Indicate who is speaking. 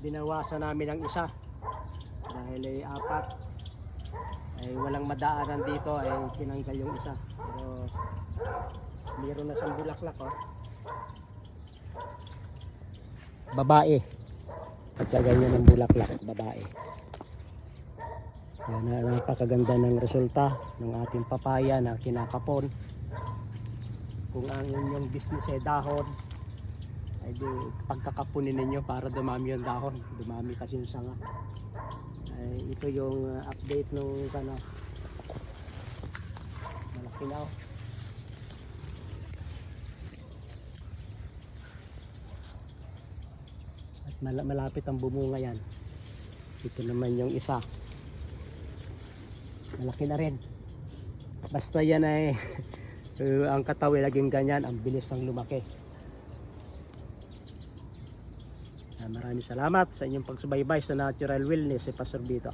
Speaker 1: binawasan namin ang isa dahil ay apat ay walang madaanan dito, ay tinanggal yung isa, pero meron na siyang bulaklak, oh. Babae, pagkaganyan ng bulaklak, babae. Yan, napakaganda ng resulta ng ating papaya na kinakapon. Kung ang inyong business ay dahon, ay di pagkakapunin ninyo para dumami yung dahon, dumami kasi yung sanga. Ay, ito yung update nung ano, malaki na, oh. At malapit ang bumunga yan. Ito naman yung isa, malaki na rin. Basta yan ay ang katawi laging ganyan, ang bilis ng lumaki. Maraming salamat sa inyong pagsubaybay sa Natural Wellness si Pastor Vito.